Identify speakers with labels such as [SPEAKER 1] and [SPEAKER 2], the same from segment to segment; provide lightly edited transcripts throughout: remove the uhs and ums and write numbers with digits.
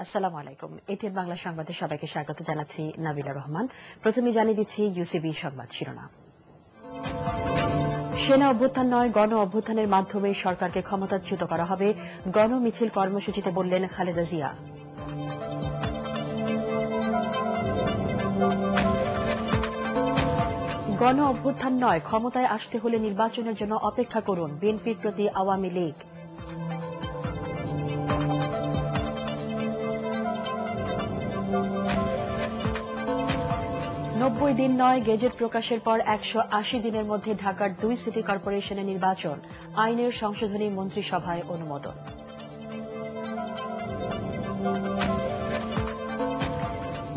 [SPEAKER 1] আসসালামু আলাইকুম। এটিএন বাংলা সংবাদে সবাইকে স্বাগত জানাচ্ছি নাবিলা রহমান। প্রথমে জানিয়ে দিচ্ছি ইউসিবি সংবাদ শিরোনাম। সেনা অভ্যুত্থান নয়, গণ অভ্যুত্থানের মাধ্যমে সরকারকে ক্ষমতাচ্যুত করা হবে, গণমিছিল কর্মসূচিতে বললেন খালেদা জিয়া। গণ অভ্যুত্থান নয়, ক্ষমতায় আসতে হলে নির্বাচনের জন্য অপেক্ষা করুন, বিএনপির প্রতি আওয়ামী লীগ। নব্বই দিন নয়, গেজেট প্রকাশের পর 180 দিনের মধ্যে ঢাকার 2 সিটি কর্পোরেশনের নির্বাচন, আইনের সংশোধনী মন্ত্রিসভায় অনুমোদন।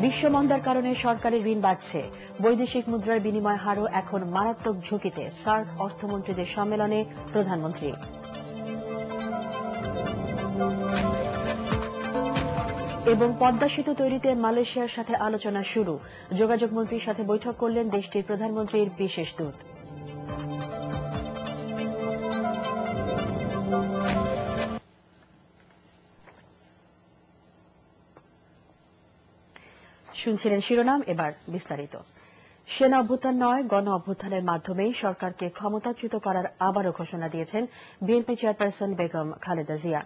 [SPEAKER 1] বিশ্বমন্দার কারণে সরকারের ঋণ বাড়ছে, বৈদেশিক মুদ্রার বিনিময় হারও এখন মারাত্মক ঝুঁকিতে, সার্ক অর্থমন্ত্রীদের সম্মেলনে প্রধানমন্ত্রী। এবং পদ্মা সেতু তৈরিতে মালয়েশিয়ার সাথে আলোচনা শুরু, যোগাযোগ মন্ত্রীর সাথে বৈঠক করলেন দেশটির প্রধানমন্ত্রীর বিশেষ দূত। শুনছিলেন শিরোনাম, এবার বিস্তারিত। সেনা অভ্যুত্থান নয়, গণ অভ্যুত্থানের মাধ্যমেই সরকারকে ক্ষমতাচ্যুত করার আবারও ঘোষণা দিয়েছেন বিএনপি চেয়ারপারসন বেগম খালেদা জিয়া।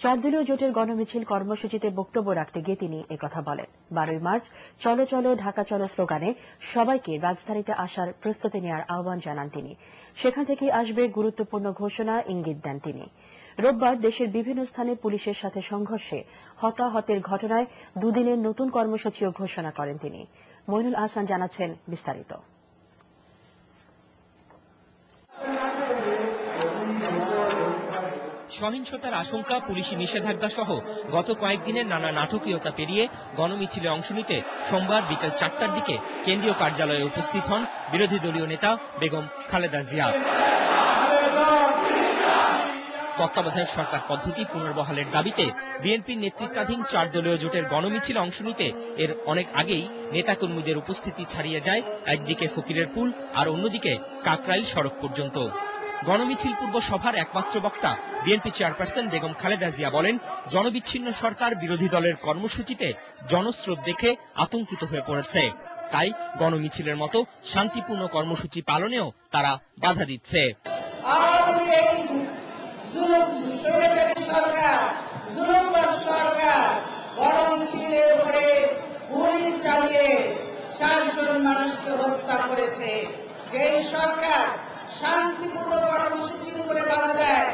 [SPEAKER 1] 4 দলীয় জোটের গণমিছিল কর্মসূচিতে বক্তব্য রাখতে গিয়ে তিনি একথা বলেন। 12 মার্চ চলো চলো ঢাকা চলো স্লোগানে সবাইকে রাজধানীতে আসার প্রস্তুতি নেওয়ার আহ্বান জানান তিনি। সেখান থেকেই আসবে গুরুত্বপূর্ণ ঘোষণা, ইঙ্গিত দেন তিনি। রোববার দেশের বিভিন্ন স্থানে পুলিশের সাথে সংঘর্ষে হতাহতের ঘটনায় দুদিনের নতুন কর্মসূচিও ঘোষণা করেন তিনি। মইনুল আহসান জানাচ্ছেন বিস্তারিত।
[SPEAKER 2] সহিংসতার আশঙ্কা, পুলিশি নিষেধাজ্ঞা সহ গত কয়েকদিনের নানা নাটকীয়তা পেরিয়ে গণমিছিলে অংশ নিতে সোমবার বিকেল 4টার দিকে কেন্দ্রীয় কার্যালয়ে উপস্থিত হন বিরোধী দলীয় নেতা বেগম খালেদা জিয়া। তত্ত্বাবধায়ক সরকার পদ্ধতি পুনর্বহালের দাবিতে বিএনপির নেতৃত্বাধীন 4 দলীয় জোটের গণমিছিল অংশ নিতে এর অনেক আগেই নেতাকর্মীদের উপস্থিতি ছাড়িয়ে যায় একদিকে ফকিরের পুল আর অন্যদিকে কাকরাইল সড়ক পর্যন্ত। গণমিছিল পূর্ব সভার একমাত্র বক্তা বিএনপি চেয়ারপারসন বেগম খালেদা জিয়া বলেন, জনবিচ্ছিন্ন সরকার বিরোধী দলের কর্মসূচিতে জনস্রোত দেখে আতঙ্কিত হয়ে পড়েছে, তাই গণমিছিলের মতো শান্তিপূর্ণ কর্মসূচি পালনেও তারা বাধা দিচ্ছে।
[SPEAKER 3] গণমিছিলের উপরে গুলি চালিয়ে 4 জন মানুষকে হত্যা করেছে। যেই সরকার শান্তিপূর্ণ কর্মসূচির উপরে বাধা দেয়,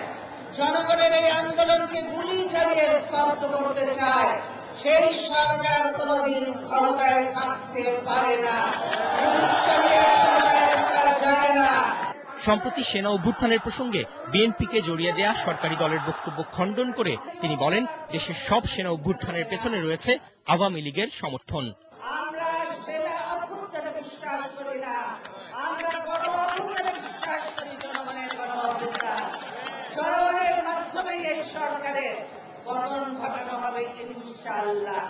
[SPEAKER 3] জনগণের এই আন্দোলনকে গুলি চালিয়ে স্তব্ধ করতে চায়, সেই সরকার কোনদিন ক্ষমতায় থাকতে পারে না। গুলি চালিয়ে ক্ষমতায় থাকা যায় না।
[SPEAKER 2] সম্প্রতি সেনা অভ্যুত্থানের প্রসঙ্গে বিএনপিকে জড়িয়ে দেয়া সরকারি দলের বক্তব্য খণ্ডন করে তিনি বলেন, দেশের সব সেনা অভ্যুত্থানের পেছনে রয়েছে আওয়ামী লীগের সমর্থন।
[SPEAKER 3] আমরা সেনা অভ্যুত্থানে বিশ্বাস করি না, আমরা গণ অভ্যুত্থানে বিশ্বাস করি। জনগণের গণ অভ্যুত্থান, জনগণের মাধ্যমেই এই সরকারের পতন ঘটানো হবে ইনশাআল্লাহ।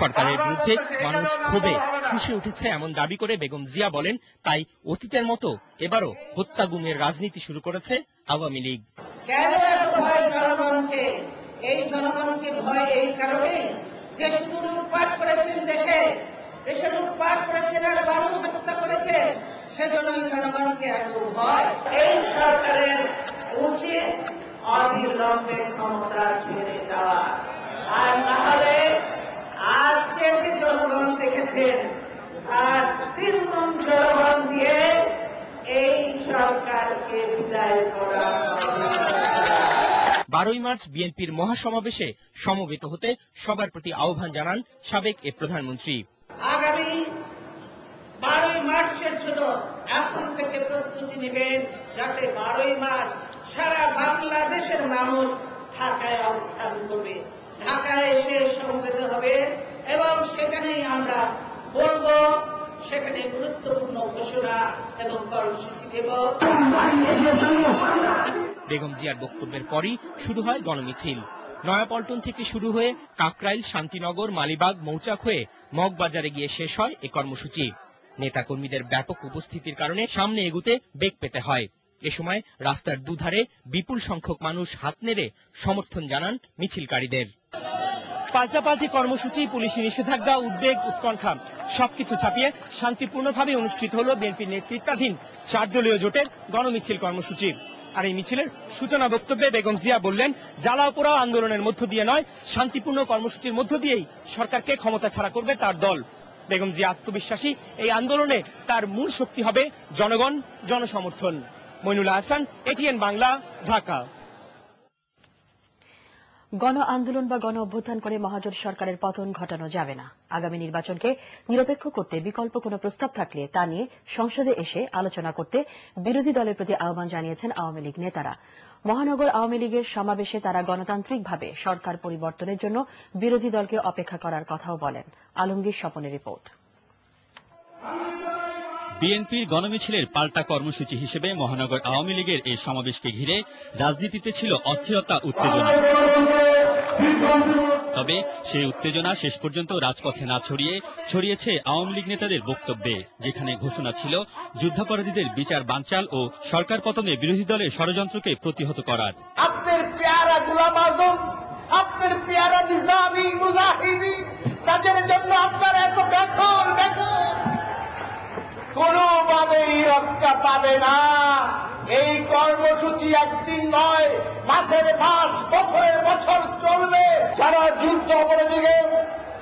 [SPEAKER 2] সরকারের বিরুদ্ধে মানুষ ক্ষোভে ফুঁসে উঠেছে এমন দাবি করে বেগম জিয়া বলেন, তাই অতীতের মতো এবারও হত্যা গুমের রাজনীতি শুরু করেছে আওয়ামী লীগ।
[SPEAKER 3] কেন এত ভয় জনগণকে? এই জনগণকে ভয় এই কারণেই যে শুধু লুটপাট করেছেন, দেশে লুটপাট করেছেন আর মানুষ হত্যা করেছেন, সেজন্যই জনগণকে এত ভয়। এই সরকারের উচিত অবিলম্বে ক্ষমতা ছেড়ে দেওয়া, আর না হলে আজকে যে জনগণ দেখেছেন আর 3 গুণ জনগণ দিয়ে এই সরকারকে বিদায় করা।
[SPEAKER 2] 12 মার্চ বিএনপির মহাসমাবেশে সমবেত হতে সবার প্রতি আহ্বান জানান সাবেক এ প্রধানমন্ত্রী।
[SPEAKER 3] আগামী 12 মার্চের জন্য এখন থেকে প্রস্তুতি নেবেন, যাতে 12 মার্চ সারা বাংলাদেশের মানুষ ঢাকায় অবস্থান করবে, ঢাকায় এসে সমবেত হবে এবং সেখানেই আমরা বলবো, সেখানে গুরুত্বপূর্ণ ঘোষণা এবং কর্মসূচি দেব।
[SPEAKER 2] বেগম জিয়ার বক্তব্যের পরই শুরু হয় গণমিছিল। নয়াপল্টন থেকে শুরু হয়ে কাকরাইল, শান্তিনগর, মালিবাগ, মৌচাক হয়ে মগবাজারে গিয়ে শেষ হয় এ কর্মসূচি। নেতাকর্মীদের ব্যাপক উপস্থিতির কারণে সামনে এগুতে বেগ পেতে হয়। এ সময় রাস্তার দুধারে বিপুল সংখ্যক মানুষ হাত নেড়ে সমর্থন জানান মিছিলকারীদের। পাল্টাপাল্টি কর্মসূচি, পুলিশি নিষেধাজ্ঞা, উদ্বেগ, উৎকণ্ঠা সবকিছু ছাপিয়ে শান্তিপূর্ণভাবে অনুষ্ঠিত হলো বিএনপির নেতৃত্বাধীন 4 দলীয় জোটের গণমিছিল কর্মসূচি। আর এই মিছিলের সূচনা বক্তব্যে বেগম জিয়া বললেন, জ্বালাও পোড়াও আন্দোলনের মধ্য দিয়ে নয়, শান্তিপূর্ণ কর্মসূচির মধ্য দিয়েই সরকারকে ক্ষমতা ছাড়া করবে তার দল। বেগম জিয়া আত্মবিশ্বাসী, এই আন্দোলনে তার মূল শক্তি হবে জনগণ, জনসমর্থন। মইনুল হাসান, এটিএন বাংলা, ঢাকা।
[SPEAKER 1] গণ আন্দোলন বা গণ অভ্যুত্থান করে মহাজোট সরকারের পতন ঘটানো যাবে না। আগামী নির্বাচনকে নিরপেক্ষ করতে বিকল্প কোনো প্রস্তাব থাকলে তা নিয়ে সংসদে এসে আলোচনা করতে বিরোধী দলের প্রতি আহ্বান জানিয়েছেন আওয়ামী লীগ নেতারা। মহানগর আওয়ামী লীগের সমাবেশে তারা গণতান্ত্রিকভাবে সরকার পরিবর্তনের জন্য বিরোধী দলকে অপেক্ষা করার কথাও বলেন। আলমগীর স্বপনের রিপোর্ট।
[SPEAKER 4] বিএনপির গণমিছিলের পাল্টা কর্মসূচি হিসেবে মহানগর আওয়ামী লীগের এই সমাবেশকে ঘিরে রাজনীতিতে ছিল অস্থিরতা, উত্তেজনা। তবে সেই উত্তেজনা শেষ পর্যন্ত রাজপথে না ছড়িয়েছে আওয়ামী লীগ নেতাদের বক্তব্যে, যেখানে ঘোষণা ছিল যুদ্ধাপরাধীদের বিচার বানচাল ও সরকার পতনে বিরোধী দলের ষড়যন্ত্রকে প্রতিহত করার।
[SPEAKER 5] আপনার পেয়ারা গোলাম আজম, আপনার পেয়ারা নিজামী মুজাহিদি, তাদের জন্য আপনারা এত ব্যাকুল কোনোভাবেই রক্ষা পাবে না। এই কর্মসূচি একদিন নয়, মাসের মাস, বছরের বছর চলবে। যারা যুদ্ধ অপরাধীকে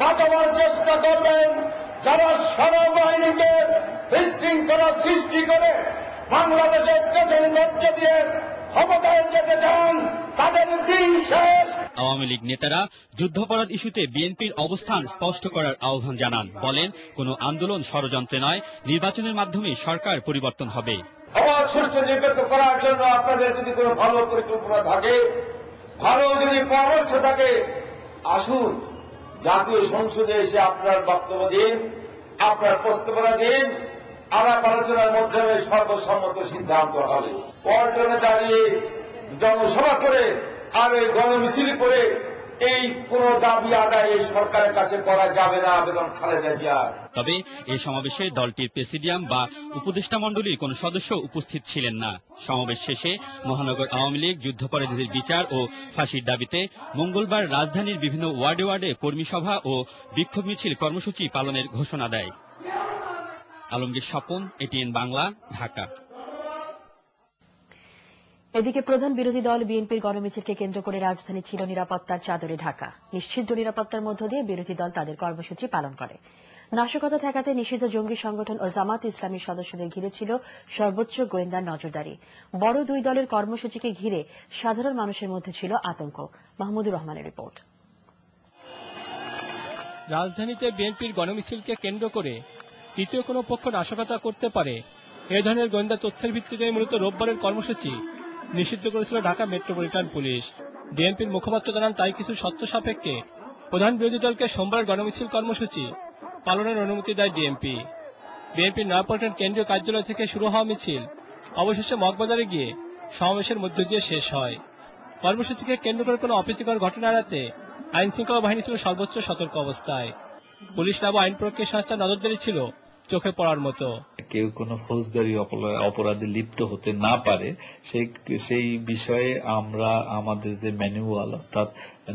[SPEAKER 5] বাঁচাবার চেষ্টা করবেন, যারা সেনাবাহিনীকে বিশৃঙ্খলা সৃষ্টি করে বাংলাদেশের পেছনে মধ্যে দিয়ে ক্ষমতায় যেতে চান, তাদের দিন শেষ।
[SPEAKER 4] আওয়ামী লীগ নেতারা যুদ্ধাপরাধ ইস্যুতে বিএনপির অবস্থান স্পষ্ট করার আহ্বান জানান। বলেন, কোন আন্দোলন ষড়যন্ত্রে নয়, নির্বাচনের মাধ্যমে সরকার পরিবর্তন হবে।
[SPEAKER 5] আবার সুষ্ঠু নিরপেক্ষ করার জন্য আপনাদের যদি কোনো ভালো পরিকল্পনা থাকে, ভালো যদি পরামর্শ থাকে, আসুন জাতীয় সংসদে এসে আপনার বক্তব্য দিন, আপনার প্রস্তাবনা দিন। আলাপ আলোচনার মাধ্যমে সর্বসম্মত সিদ্ধান্ত হবে। পল্টনে দাঁড়িয়ে জনসভা করে আর এই গণমিছিল করে এই কোন দাবি আদায় এই সরকারের কাছে করা যাবে না। আবেদন খালেদা জিয়া।
[SPEAKER 4] তবে এই সমাবেশে দলটির প্রেসিডিয়াম বা উপদেষ্টা মণ্ডলীর কোন সদস্য উপস্থিত ছিলেন না। সমাবেশ শেষে মহানগর আওয়ামী লীগ যুদ্ধাপরাধীদের বিচার ও ফাঁসির দাবিতে মঙ্গলবার রাজধানীর বিভিন্ন ওয়ার্ডে ওয়ার্ডে কর্মী সভা ও বিক্ষোভ মিছিল কর্মসূচি পালনের ঘোষণা দেয়। আলমগীর স্বপন, এটিএন বাংলা, ঢাকা।
[SPEAKER 1] এদিকে প্রধান বিরোধী দল বিএনপির গণমিছিলকে কেন্দ্র করে রাজধানী ছিল নিরাপত্তার চাদরে ঢাকা। নিশ্চিত নিরাপত্তার মধ্য দিয়ে বিরোধী দল তাদের কর্মসূচি পালন করে। নাশকতা ঠেকাতে নিষিদ্ধ জঙ্গি সংগঠন ও জামাত ইসলামীর সদস্যদের ঘিরে ছিল সর্বোচ্চ গোয়েন্দার নজরদারি। বড় দুই দলের কর্মসূচিকে ঘিরে সাধারণ মানুষের মধ্যে ছিল আতঙ্ক। মাহমুদুর রহমানের রিপোর্ট।
[SPEAKER 6] রাজধানীতে বিএনপির গণমিছিলকে কেন্দ্র করে তৃতীয় কোনো পক্ষ নাশকতা করতে পারে, এ ধরনের গোয়েন্দা তথ্যের ভিত্তিতে মূলত রোববারের কর্মসূচি নিষিদ্ধ করেছিল ঢাকা মেট্রোপলিটন পুলিশ। বিএনপির মুখপাত্র জানান, তাই কিছু শর্ত সাপেক্ষে প্রধান বিরোধী দলকে সোমবার গণমিছিল কর্মসূচি পালনের অনুমতি দেয় ডিএমপি। বিএনপির নয়াপল্টন কেন্দ্রীয় কার্যালয় থেকে শুরু হওয়া মিছিল অবশেষে মগবাজারে গিয়ে সমাবেশের মধ্য দিয়ে শেষ হয়। কর্মসূচিকে কেন্দ্র করে কোনো অপ্রীতিকর ঘটনা এড়াতে আইন শৃঙ্খলা বাহিনী ছিল সর্বোচ্চ সতর্ক অবস্থায়। পুলিশ নামা আইন প্রয়োগের সংস্থার নজরদারি ছিল চোখে পড়ার মতো।
[SPEAKER 7] কেউ কোনো ফৌজদারি অপরাধে লিপ্ত হতে না পারে সেই বিষয়ে আমরা আমাদের যে ম্যানুয়াল, অর্থাৎ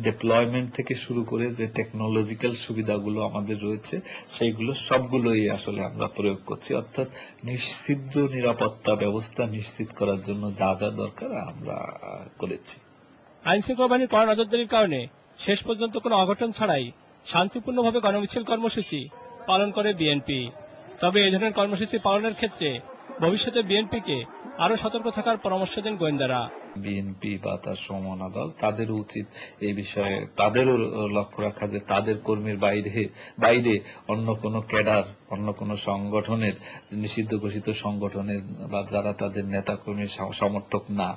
[SPEAKER 7] ডিপ্লয়মেন্ট থেকে শুরু করে যে টেকনোলজিক্যাল সুবিধাগুলো আমাদের রয়েছে, সেইগুলো সবগুলোই আসলে আমরা প্রয়োগ করছি। অর্থাৎ নিশ্চিদ্র নিরাপত্তা ব্যবস্থা নিশ্চিত করার জন্য যা যা দরকার আমরা করেছি।
[SPEAKER 6] আইন শৃঙ্খলা বাহিনীর কড়া নজরদারির কারণে শেষ পর্যন্ত কোনো অঘটন ছাড়াই শান্তিপূর্ণভাবে গণমিছিল কর্মসূচি পালন করে বিএনপি। তবে এই ধরনের কর্মসূচি পালনের ক্ষেত্রে ভবিষ্যতে বিএনপিকে আরো সতর্ক থাকার পরামর্শ দেন গোয়েন্দারা।
[SPEAKER 7] বিএনপি বা তার সমমনা দল, তাদেরও উচিত এই বিষয়ে তাদেরও লক্ষ্য রাখা যে তাদের কর্মীর বাইরে অন্য কোনো ক্যাডার, অন্য কোনো সংগঠনের, নিষিদ্ধ ঘোষিত সংগঠনের বা যারা তাদের নেতা কর্মীর সমর্থক না,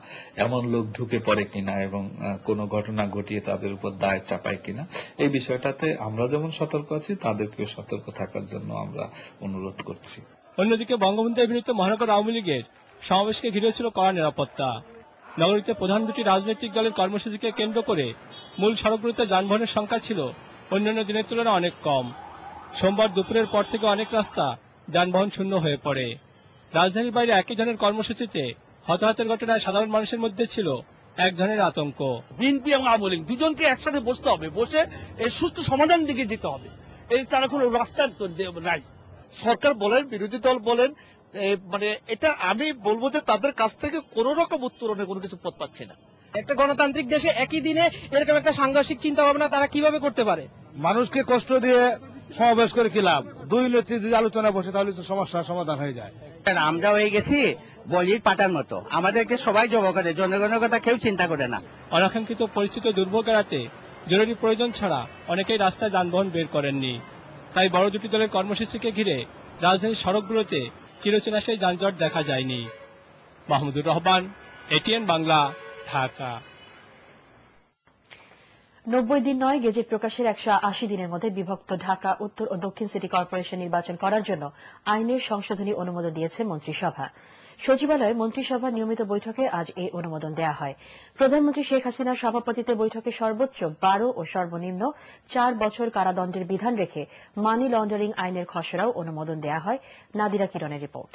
[SPEAKER 7] এমন লোক ঢুকে পড়ে কিনা এবং কোনো ঘটনা ঘটিয়ে তাদের উপর দায় চাপায় কিনা, এই বিষয়টাতে আমরা যেমন সতর্ক আছি, তাদেরকেও সতর্ক থাকার জন্য আমরা অনুরোধ করছি।
[SPEAKER 6] অন্যদিকে বঙ্গবন্ধুর বিরুদ্ধে মহানগর আওয়ামী লীগের সমাবেশকে ঘিরে ছিল কড়া নিরাপত্তা। নগরীতে প্রধান দুটি রাজনৈতিক দলের কর্মসূচিকে কেন্দ্র করে মূল সড়কগুলোতে যানবাহনের সংখ্যা ছিল অন্যান্য দিনের তুলনায় অনেক কম। সোমবার দুপুরের পর থেকে অনেক রাস্তা যানবাহন শূন্য হয়ে পড়ে। রাজধানীর বাইরে একই ধরনের কর্মসূচিতে হতাহতের ঘটনায় সাধারণ মানুষের মধ্যে ছিল এক ধরনের আতঙ্ক।
[SPEAKER 8] বিএনপি এবং আওয়ামী লীগ দুজনকে একসাথে বসতে হবে, বসে এর সুষ্ঠু সমাধান দিকে যেতে হবে। এর তারা কোনো রাস্তা নাই।
[SPEAKER 9] সরকার বলেন, বিরোধী দল বলেন, মানে এটা আমি বলবো যে তাদের কাছ থেকে কোন রকম উত্তরণে কোনো কিছু পথ পাচ্ছে না।
[SPEAKER 10] একটা গণতান্ত্রিক দেশে একই দিনে এরকম একটা সাংঘর্ষিক চিন্তা ভাবনা তারা কিভাবে করতে পারে?
[SPEAKER 11] মানুষকে কষ্ট দিয়ে সমাবেশ করে কি লাভ? দুই নেত্রী যদি আলোচনা বসে তাহলে তো সমস্যার সমাধান হয়ে যায়।
[SPEAKER 12] আমরা হয়ে গেছি বলির পাটার মতো, আমাদেরকে সবাই জব করে, জনগণের কথা কেউ চিন্তা করে না।
[SPEAKER 6] অনাকাঙ্ক্ষিত পরিস্থিতি দুর্ভোগ এড়াতে জরুরি প্রয়োজন ছাড়া অনেকেই রাস্তায় যানবাহন বের করেননি। তাই বড় দুটি দলের কর্মসূচিকে ঘিরে রাজধানীর সড়কগুলোতে চিরচেনা সেই যানজট দেখা যায়নি। মাহমুদুর রহমান, এটিএন বাংলা, ঢাকা।
[SPEAKER 1] 90 দিন নয়, গেজেট প্রকাশের 180 দিনের মধ্যে বিভক্ত ঢাকা উত্তর ও দক্ষিণ সিটি কর্পোরেশন নির্বাচন করার জন্য আইনের সংশোধনী অনুমোদন দিয়েছে মন্ত্রিসভা। সচিবালয়ে মন্ত্রিসভার নিয়মিত বৈঠকে আজ এই অনুমোদন দেওয়া হয়। প্রধানমন্ত্রী শেখ হাসিনার সভাপতিত্বে বৈঠকে সর্বোচ্চ 12 ও সর্বনিম্ন 4 বছর কারাদণ্ডের বিধান রেখে মানি লন্ডারিং আইনের খসড়াও অনুমোদন দেওয়া হয়। নাদিরা কিরণের রিপোর্ট।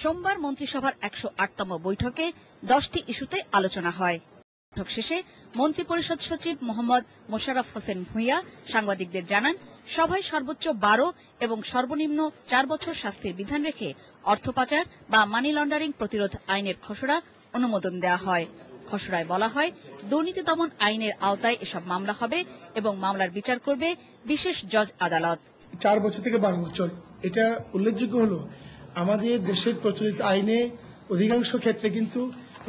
[SPEAKER 13] সোমবার মন্ত্রিসভার 108তম বৈঠকে 10টি ইস্যুতে আলোচনা হয়। বৈঠক শেষে মন্ত্রিপরিষদ সচিব মোহাম্মদ মোশাররফ হোসেন ভূঁইয়া সাংবাদিকদের জানান, সভায় সর্বোচ্চ 12 এবং সর্বনিম্ন 4 বছর শাস্তির বিধান রেখে অর্থ পাচার বা মানি লন্ডারিং প্রতিরোধ আইনের খসড়া অনুমোদন দেওয়া হয়। খসড়ায় বলা হয়, দুর্নীতি দমন আইনের আওতায় এসব মামলা হবে এবং মামলার বিচার করবে বিশেষ জজ আদালত।
[SPEAKER 14] 4 বছর থেকে 12 বছর, এটা উল্লেখযোগ্য হলো আমাদের দেশের প্রচলিত আইনে অধিকাংশ ক্ষেত্রে কিন্তু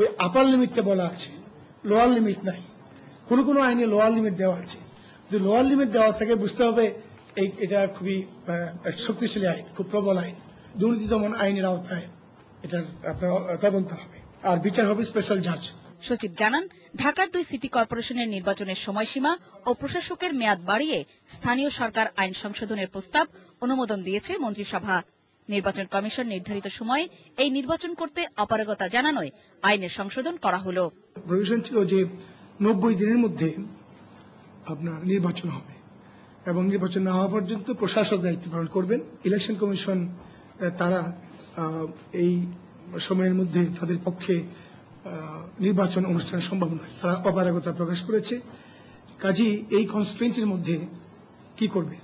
[SPEAKER 14] ওই আপার লিমিটটা বলা আছে, লোয়ার লিমিট নাই। কোন কোন আইনে লোয়ার লিমিট দেওয়া আছে। যদি লোয়ার লিমিট দেওয়া থাকে বুঝতে হবে এটা খুবই শক্তিশালী আইন, খুব প্রবল আইন। দুর্নীতি দমন আইনের আওতায় এটার আপনার তদন্ত হবে আর বিচার হবে স্পেশাল জাজ।
[SPEAKER 13] সচিব জানান, ঢাকার 2 সিটি কর্পোরেশনের নির্বাচনের সময়সীমা ও প্রশাসকের মেয়াদ বাড়িয়ে স্থানীয় সরকার আইন সংশোধনের প্রস্তাব অনুমোদন দিয়েছে মন্ত্রিসভা। নির্বাচন কমিশন নির্ধারিত সময়ে এই নির্বাচন করতে অপারগতা জানানোয় আইনের সংশোধন করা হলো।
[SPEAKER 14] প্রভিশন ছিল যে 90 দিনের মধ্যে আপনার নির্বাচন হবে এবং নির্বাচন না হওয়া পর্যন্ত প্রশাসক দায়িত্ব পালন করবেন। ইলেকশন কমিশন তারা এই সময়ের মধ্যে তাদের পক্ষে নির্বাচন অনুষ্ঠান সম্ভব নয়, তারা অপারগতা প্রকাশ করেছে। কাজেই এই কনস্ট্রেন্টের মধ্যে কি করবে?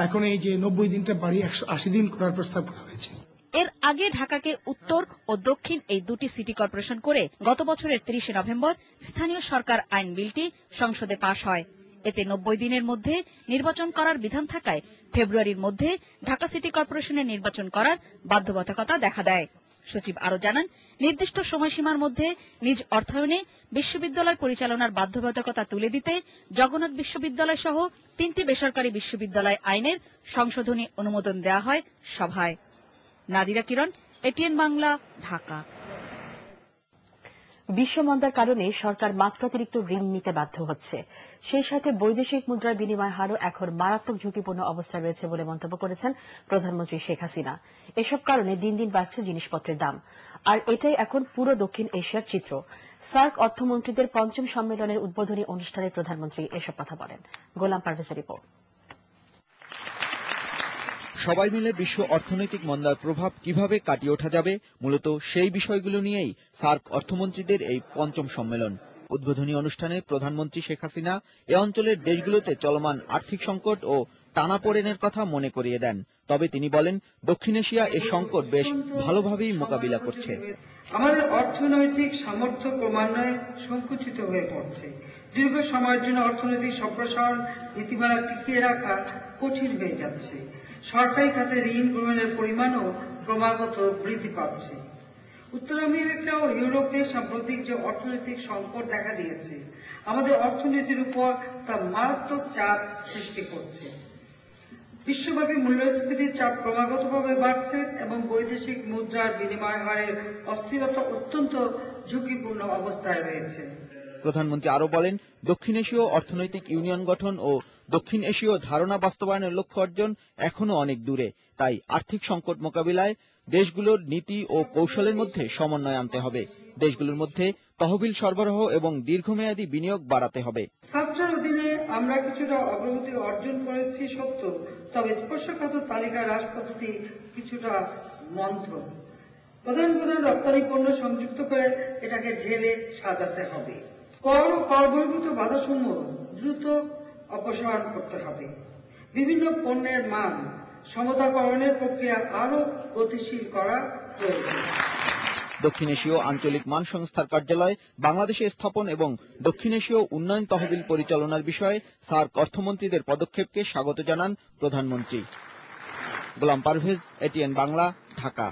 [SPEAKER 14] এখন এই যে 90 দিনটা বাড়িয়ে 180 দিন করার প্রস্তাব করা হয়েছে।
[SPEAKER 13] এর আগে ঢাকাকে উত্তর ও দক্ষিণ এই 2টি সিটি কর্পোরেশন করে গত বছরের 30শে নভেম্বর স্থানীয় সরকার আইন বিলটি সংসদে পাশ হয়। এতে 90 দিনের মধ্যে নির্বাচন করার বিধান থাকায় ফেব্রুয়ারির মধ্যে ঢাকা সিটি কর্পোরেশনের নির্বাচন করার বাধ্যবাধকতা দেখা দেয়। সচিব আরো জানান, নির্দিষ্ট সময়সীমার মধ্যে নিজ অর্থায়নে বিশ্ববিদ্যালয় পরিচালনার বাধ্যবাধকতা তুলে দিতে জগন্নাথ বিশ্ববিদ্যালয় সহ 3টি বেসরকারি বিশ্ববিদ্যালয় আইনের সংশোধনী অনুমোদন দেওয়া হয় সভায়। নাদিরা কিরণ, এটিএন বাংলা, ঢাকা।
[SPEAKER 1] বিশ্বমন্দার কারণে সরকার মাত্রাতিরিক্ত ঋণ নিতে বাধ্য হচ্ছে। সেই সাথে বৈদেশিক মুদ্রার বিনিময় হারও এখন মারাত্মক ঝুঁকিপূর্ণ অবস্থায় রয়েছে বলে মন্তব্য করেছেন প্রধানমন্ত্রী শেখ হাসিনা। এসব কারণে দিন দিন বাড়ছে জিনিসপত্রের দাম। আর এটাই এখন পুরো দক্ষিণ এশিয়ার চিত্র। সার্ক অর্থমন্ত্রীদের 5ম সম্মেলনের উদ্বোধনী অনুষ্ঠানে প্রধানমন্ত্রী এসব কথা বলেন। গোলাম পারভেজের রিপোর্ট।
[SPEAKER 15] সবাই মিলে বিশ্ব অর্থনৈতিক মন্দার প্রভাব কিভাবে কাটিয়ে ওঠা যাবে, মূলত সেই বিষয়গুলো নিয়েই সার্ক অর্থমন্ত্রীদের এই 5ম সম্মেলন। উদ্বোধনী অনুষ্ঠানে প্রধানমন্ত্রী শেখ হাসিনা এ অঞ্চলের দেশগুলোতে চলমান আর্থিক সংকট ও টানাপোড়েনের কথা মনে করিয়ে দেন। তবে তিনি বলেন, দক্ষিণ এশিয়া এ সংকট বেশ ভালোভাবেই মোকাবিলা করছে।
[SPEAKER 3] আমাদের অর্থনৈতিক সামর্থ্য ক্রমান্বয়ে সংকুচিত হয়ে পড়ছে। দীর্ঘ সময়ের জন্য অর্থনৈতিক সম্প্রসারণ নীতিমালা টিকিয়ে রাখা কঠিন হয়ে যাচ্ছে। সরকারি খাতে ঋণ গ্রহণের পরিমাণও ক্রমাগত বৃদ্ধি পাচ্ছে। উত্তর আমেরিকা ও ইউরোপে সাম্প্রতিক যে অর্থনৈতিক সংকট দেখা দিয়েছে, আমাদের অর্থনীতির উপর তা মারাত্মক চাপ সৃষ্টি করছে। বিশ্বব্যাপী মূল্যস্ফীতির চাপ ক্রমাগতভাবে বাড়ছে এবং বৈদেশিক মুদ্রার বিনিময় হারের অস্থিরতা অত্যন্ত ঝুঁকিপূর্ণ অবস্থায় রয়েছে।
[SPEAKER 15] প্রধানমন্ত্রী আরো বলেন, দক্ষিণ এশীয় অর্থনৈতিক ইউনিয়ন গঠন ও দক্ষিণ এশীয় ধারণা বাস্তবায়নের লক্ষ্য অর্জন এখনো অনেক দূরে। তাই আর্থিক সংকট মোকাবিলায় দেশগুলোর নীতি ও কৌশলের মধ্যে সমন্বয় আনতে হবে। দেশগুলোর মধ্যে তহবিল সরবরাহ এবং দীর্ঘমেয়াদী বিনিয়োগ বাড়াতে হবে।
[SPEAKER 3] সাবটার অধীনে আমরা কিছুটা অগ্রগতি অর্জন করেছি সত্য, তবে স্পর্শকাতর তালিকার হ্রাস পদ্ধতি কিছুটা মন্থর। প্রধান প্রধান রপ্তানি পণ্য সংযুক্ত করে এটাকে জেলে সাজাতে হবে। কর ও কর বহির্ভূত বাধাসমূহ দ্রুত অপসারণ করতে হবে। বিভিন্ন পণ্যের মান সমতাকরণের প্রক্রিয়া আরো গতিশীল করা প্রয়োজন।
[SPEAKER 15] দক্ষিণ এশীয় আঞ্চলিক মান সংস্থার কার্যালয় বাংলাদেশে স্থাপন এবং দক্ষিণ এশীয় উন্নয়ন তহবিল পরিচালনার বিষয়ে সার্ক অর্থমন্ত্রীদের পদক্ষেপকে স্বাগত জানান প্রধানমন্ত্রী। গোলাম পারভেজ, এটিএন বাংলা, ঢাকা।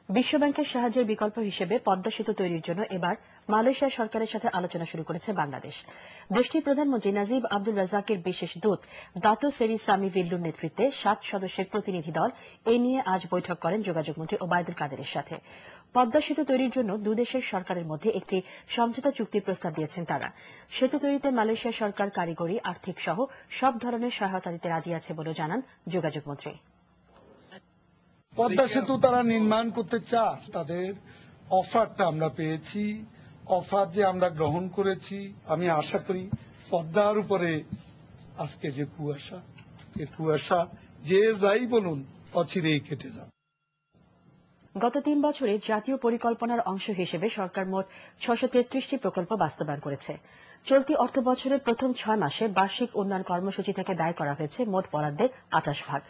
[SPEAKER 1] বিশ্বব্যাংকের সাহায্যের বিকল্প হিসেবে পদ্মা সেতু তৈরির জন্য এবার মালয়েশিয়া সরকারের সাথে আলোচনা শুরু করেছে বাংলাদেশ। দেশটির প্রধানমন্ত্রী নাজিব আব্দুল রাজ্জাকের বিশেষ দূত দাতো সেরি সামি ভিল্লুর নেতৃত্বে 7 সদস্যের প্রতিনিধি দল এ নিয়ে আজ বৈঠক করেন যোগাযোগ মন্ত্রী ওবায়দুল কাদেরের সাথে। পদ্মা সেতু তৈরির জন্য দুদেশের সরকারের মধ্যে একটি সমঝোতা চুক্তির প্রস্তাব দিয়েছেন তারা। সেতু তৈরিতে মালয়েশিয়া সরকার কারিগরি, আর্থিক সহ সব ধরনের সহায়তা দিতে রাজি আছে বলে জানান যোগাযোগ মন্ত্রী।
[SPEAKER 16] পদ্মা সেতু তারা নির্মাণ করতে চায়, তাদের অফারটা আমরা পেয়েছি। অফার যে আমরা গ্রহণ করেছি, আমি আশা করি পদ্মার উপরে আজকে যে কুয়াশা, এই কুয়াশা যে যাই বলুন অচিরেই কেটে যাবে।
[SPEAKER 1] গত 3 বছরে জাতীয় পরিকল্পনার অংশ হিসেবে সরকার মোট 633টি প্রকল্প বাস্তবায়ন করেছে। চলতি অর্থ বছরের প্রথম 6 মাসে বার্ষিক উন্নয়ন কর্মসূচি থেকে ব্যয় করা হয়েছে মোট বরাদ্দের 28%।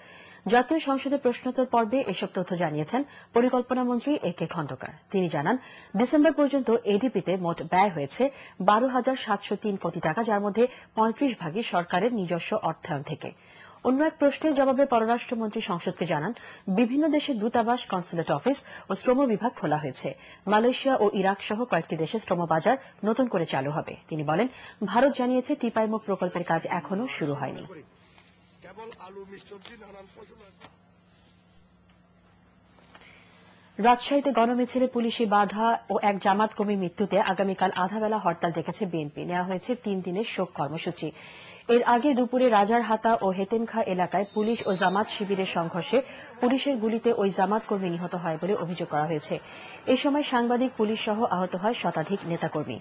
[SPEAKER 1] জাতীয় সংসদের প্রশ্নোত্তর পর্বে এসব তথ্য জানিয়েছেন পরিকল্পনা মন্ত্রী এ.কে খন্দকার। তিনি জানান, ডিসেম্বর পর্যন্ত এডিপিতে মোট ব্যয় হয়েছে 12,703 কোটি টাকা, যার মধ্যে 35% সরকারের নিজস্ব অর্থায়ন থেকে। অন্য এক প্রশ্নের জবাবে পররাষ্ট্রমন্ত্রী সংসদকে জানান, বিভিন্ন দেশের দূতাবাস, কনসুলেট অফিস ও শ্রম বিভাগ খোলা হয়েছে। মালয়েশিয়া ও ইরাক সহ কয়েকটি দেশে শ্রম বাজার নতুন করে চালু হবে। তিনি বলেন, ভারত জানিয়েছে টিপাইমুখ প্রকল্পের কাজ এখনো শুরু হয়নি। রাজশাহীতে গণমিছিলে পুলিশি বাধা ও এক জামাত কর্মীর মৃত্যুতে আগামীকাল আধাবেলা হরতাল ডেকেছে বিএনপি। নেওয়া হয়েছে 3 দিনের শোক কর্মসূচি। এর আগে দুপুরে রাজারহাতা ও হেতেমখা এলাকায় পুলিশ ও জামাত শিবিরের সংঘর্ষে পুলিশের গুলিতে ওই জামাত কর্মী নিহত হয় বলে অভিযোগ করা হয়েছে। এই সময় সাংবাদিক, পুলিশ সহ আহত হয় শতাধিক নেতাকর্মী।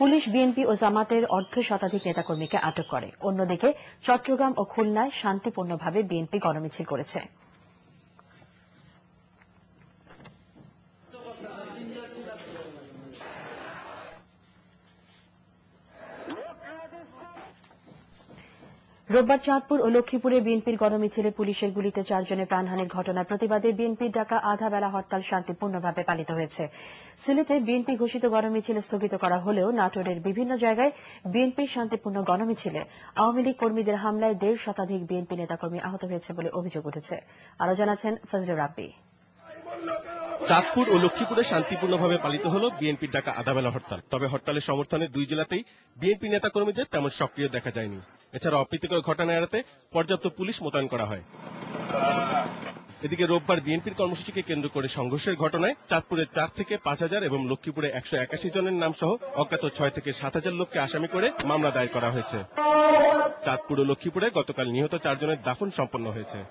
[SPEAKER 1] পুলিশ, বিএনপি ও জামাতের শতাধিক নেতাকর্মীকে আটক করে। অন্যদিকে চট্টগ্রাম ও খুলনায় শান্তিপূর্ণভাবে বিএনপি গণমিছিল করেছে। রোববার চাঁদপুর ও লক্ষ্মীপুরে বিএনপির গণমিছিলে পুলিশের গুলিতে 4 জনের প্রাণহানির ঘটনার প্রতিবাদে বিএনপির ডাকা আধাবেলা হরতাল শান্তিপূর্ণভাবে পালিত হয়েছে। সিলেটে বিএনপি ঘোষিত গণমিছিল স্থগিত করা হলেও নাটোরের বিভিন্ন জায়গায় বিএনপির শান্তিপূর্ণ গণমিছিলে আওয়ামী লীগ কর্মীদের হামলায় 1.5 শতাধিক বিএনপি নেতাকর্মী আহত হয়েছে বলে অভিযোগ উঠেছে। আরো জানাচ্ছেন ফজলুর রাব্বি।
[SPEAKER 17] চাঁদপুর ও লক্ষ্মীপুরে শান্তিপূর্ণভাবে পালিত হল বিএনপির ডাকা আধাবেলা হরতাল। তবে হরতালের সমর্থনে 2 জেলাতেই বিএনপি নেতাকর্মীদের তেমন সক্রিয় দেখা যায়নি। এছাড়া অপ্রীতিকর ঘটনা এড়াতে পর্যাপ্ত পুলিশ মোতায়েন করা হয়। এদিকে রোববার বিএনপির কর্মসূচিকে কেন্দ্র করে সংঘর্ষের ঘটনায় চাঁদপুরে 4 থেকে 5,000 এবং লক্ষ্মীপুরে 181 জনের নাম সহ অজ্ঞাত 6 থেকে 7,000 লোককে আসামি করে মামলা দায়ের করা হয়েছে। চাঁদপুর ও লক্ষ্মীপুরে গতকাল নিহত 4 জনের দাফন সম্পন্ন হয়েছে।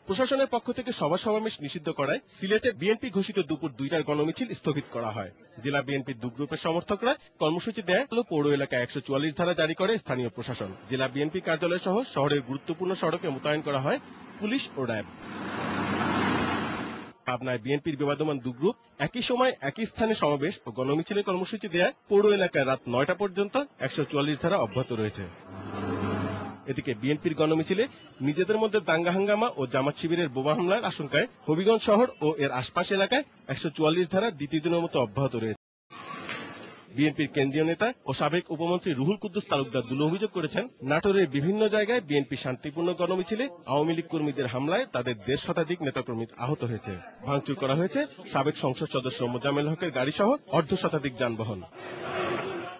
[SPEAKER 17] প্রশাসনের পক্ষ থেকে সভা সমাবেশ নিষিদ্ধ করায় সিলেটে বিএনপি ঘোষিত দুপুর 2টার গণমিছিল স্থগিত করা হয়। জেলা বিএনপির 2 গ্রুপের সমর্থকরা কর্মসূচি দেয়। পৌর এলাকায় 144 ধারা জারি করে স্থানীয় প্রশাসন। জেলা বিএনপি কার্যালয় সহ শহরের গুরুত্বপূর্ণ সড়কে মোতায়েন করা হয় পুলিশ ও র্যাব। পাবনায় বিএনপির বিবাদমান 2 গ্রুপ একই সময় একই স্থানে সমাবেশ ও গণমিছিলের কর্মসূচি দেয়। পৌর এলাকায় রাত 9টা পর্যন্ত 144 ধারা অব্যাহত রয়েছে। এদিকে বিএনপির গণমিছিলে নিজেদের মধ্যে দাঙ্গা হাঙ্গামা ও জামাত শিবিরের বোমা হামলার আশঙ্কায় হবিগঞ্জ শহর ও এর আশপাশ এলাকায় 144 ধারা দ্বিতীয় দিনের মতো অব্যাহত রয়েছে। বিএনপির কেন্দ্রীয় নেতা ও সাবেক উপমন্ত্রী রুহুল কুদ্দুস তালুকদার দুলো অভিযোগ করেছেন, নাটোরের বিভিন্ন জায়গায় বিএনপি শান্তিপূর্ণ গণমিছিলে আওয়ামী লীগ কর্মীদের হামলায় তাদের 1.5 শতাধিক নেতাকর্মী আহত হয়েছে। ভাঙচুর করা হয়েছে সাবেক সংসদ সদস্য মোজাম্মেল হকের গাড়ি সহ 1/2 শতাধিক যানবাহন।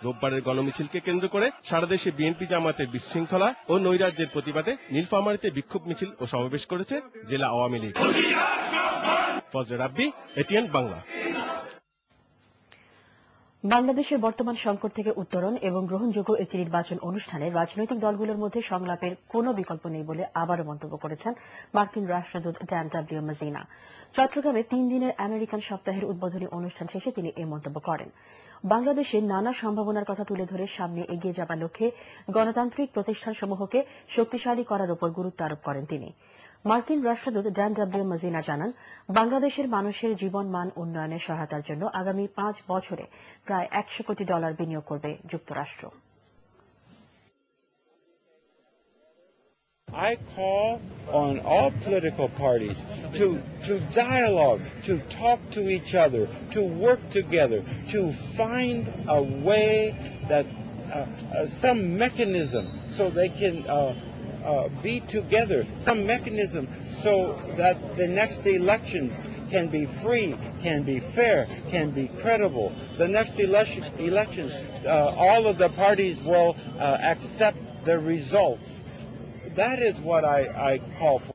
[SPEAKER 17] রোববারের গণমিছিলকে কেন্দ্র করে সারা দেশে বিএনপি জামাতের বিশৃঙ্খলা ও নৈরাজ্যের প্রতিবাদে নীলফামারীতে বিক্ষোভ মিছিল ও সমাবেশ করেছে জেলা আওয়ামী লীগ। ফজলে রাব্বি, এটিএন বাংলা।
[SPEAKER 1] বাংলাদেশের বর্তমান সংকট থেকে উত্তরণ এবং গ্রহণযোগ্য একটি নির্বাচন অনুষ্ঠানে রাজনৈতিক দলগুলোর মধ্যে সংলাপের কোনো বিকল্প নেই বলে আবারও মন্তব্য করেছেন মার্কিন রাষ্ট্রদূত ড্যান ডব্লিউ মাজিনা। চট্টগ্রামে 3 দিনের আমেরিকান সপ্তাহের উদ্বোধনী অনুষ্ঠান শেষে তিনি এই মন্তব্য করেন। বাংলাদেশের নানা সম্ভাবনার কথা তুলে ধরে সামনে এগিয়ে যাবার লক্ষ্যে গণতান্ত্রিক প্রতিষ্ঠানসমূহকে শক্তিশালী করার উপর গুরুত্ব আরোপ করেন তিনি। মার্কিন রাষ্ট্রদূত ড্যান ডব্লিউ মজিনা জানান, বাংলাদেশের মানুষের জীবনমান উন্নয়নে সহায়তার জন্য আগামী 5 বছরে প্রায় $100 কোটি বিনিয়োগ করবে যুক্তরাষ্ট্র।
[SPEAKER 18] I call on all political parties to dialogue, to talk to each other, to work together, to find a way that some mechanism so they can be together, some mechanism so that the next elections can be free, can be fair, can be credible. The next elections, all of the parties will accept the results. That is what I call for.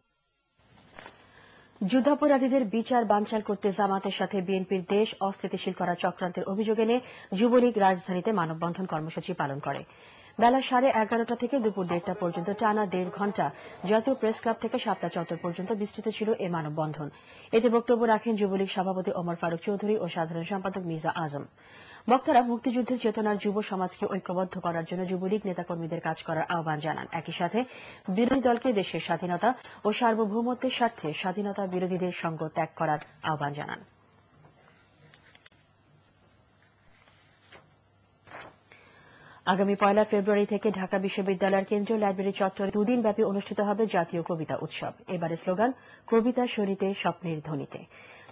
[SPEAKER 1] যুদ্ধাপরাধীদের বিচার বানচাল করতে জামাতের সাথে বিএনপির দেশ অস্থিতিশীল করার চক্রান্তের অভিযোগ এনে যুবলীগ রাজধানীতে মানববন্ধন কর্মসূচি পালন করে। বেলা 11:30 থেকে দুপুর 1:30 পর্যন্ত টানা 1.5 ঘণ্টা জাতীয় প্রেস ক্লাব থেকে শাপলা চত্বর পর্যন্ত বিস্তৃত ছিল এই মানববন্ধন। এতে বক্তব্য রাখেন যুবলীগ সভাপতি ওমর ফারুক চৌধুরী ও সাধারণ সম্পাদক মির্জা আজম। বক্তারা মুক্তিযুদ্ধের চেতনার যুব সমাজকে ঐক্যবদ্ধ করার জন্য যুবলীগ নেতাকর্মীদের কাজ করার আহ্বান জানান। একই সাথে বিরোধী দলকে দেশের স্বাধীনতা ও সার্বভৌমত্বের স্বার্থে স্বাধীনতা বিরোধীদের সঙ্গ ত্যাগ করার আহ্বান জানান। আগামী 1 ফেব্রুয়ারি থেকে ঢাকা বিশ্ববিদ্যালয়ের কেন্দ্রীয় লাইব্রেরি চত্বরে 2 দিনব্যাপী অনুষ্ঠিত হবে জাতীয় কবিতা উৎসব। এবারের স্লোগান কবিতা শরীতে স্বপ্নের ধ্বনিতে।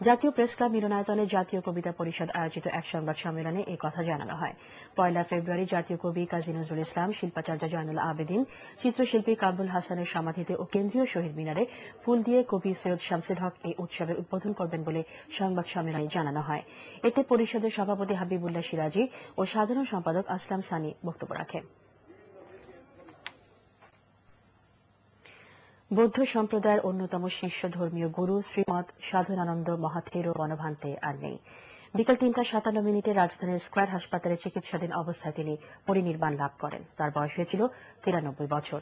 [SPEAKER 1] জাতীয় প্রেস ক্লাব মিলনায়তনে জাতীয় কবিতা পরিষদ আয়োজিত এক সংবাদ সম্মেলনে এই কথা জানানো হয়। 1 ফেব্রুয়ারি জাতীয় কবি কাজী নজরুল ইসলাম, শিল্পাচার্য জয়নুল আবেদিন, চিত্রশিল্পী কামরুল হাসানের সমাধিতে ও কেন্দ্রীয় শহীদ মিনারে ফুল দিয়ে কবি সৈয়দ শামসুল হক এই উৎসবের উদ্বোধন করবেন বলে সংবাদ সম্মেলনে জানানো হয়। এতে পরিষদের সভাপতি হাবিবুল্লাহ সিরাজি ও সাধারণ সম্পাদক আসলাম সানি বক্তব্য রাখেন। বৌদ্ধ সম্প্রদায়ের অন্যতম শীর্ষ ধর্মীয় গুরু শ্রীমৎ সাধনানন্দ মহাথেরো বনভান্তে আর নেই। বিকেল 3:57 রাজধানীর স্কয়ার হাসপাতালে চিকিৎসাধীন অবস্থায় তিনি পরিনির্বাণ লাভ করেন। তার বয়স হয়েছিল 93 বছর।